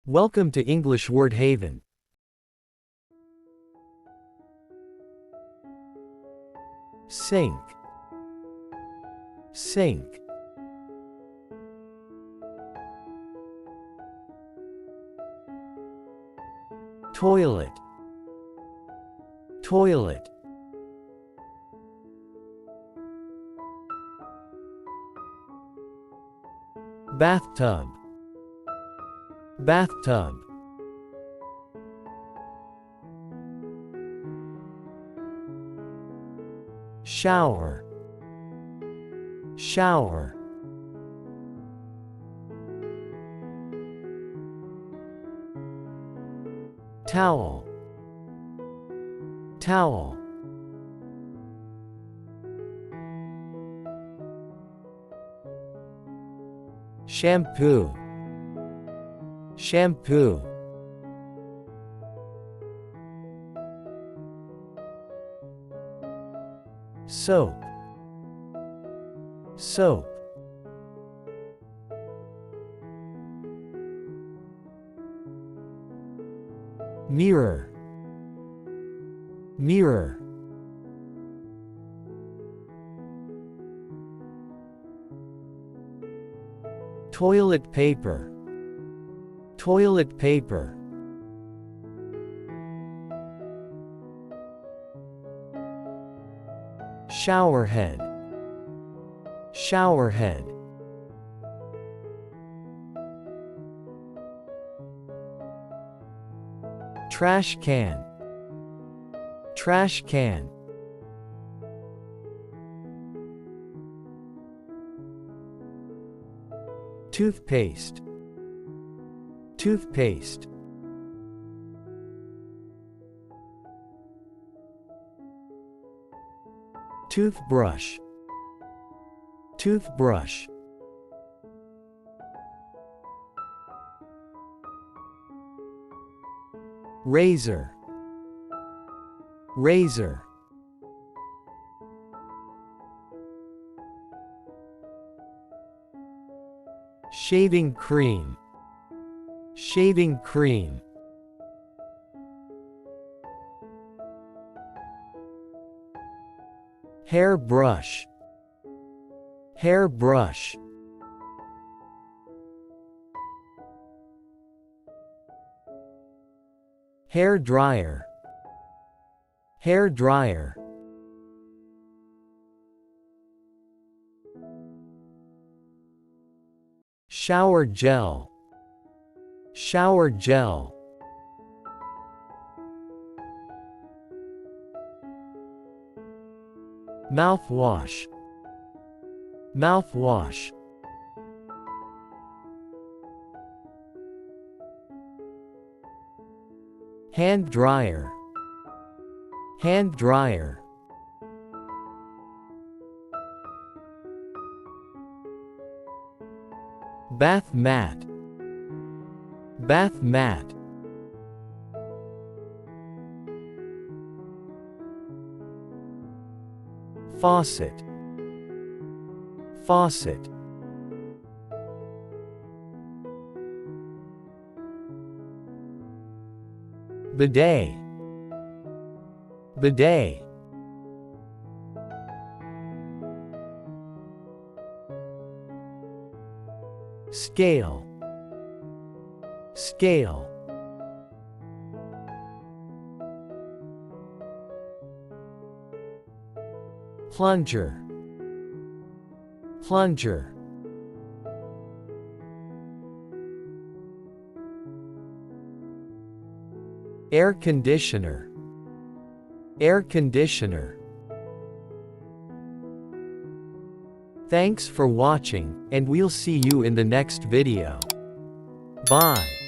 Welcome to English Word Haven. Sink, sink. Toilet, toilet. Bathtub, bathtub. Shower, shower. Towel, towel. Shampoo, shampoo. Soap, soap. Mirror, mirror. Toilet paper, toilet paper. Showerhead, showerhead. Trash can, trash can. Toothpaste, toothpaste. Toothbrush, toothbrush. Razor, razor. Shaving cream, shaving cream. Hairbrush, hairbrush. Hair dryer, hair dryer. Shower gel, shower gel. Mouthwash, mouthwash. Hand dryer, hand dryer. Bath mat, bath mat. Faucet, faucet. Bidet, bidet. Scale, scale. Plunger, plunger. Air conditioner, air conditioner. Thanks for watching, and we'll see you in the next video. Bye.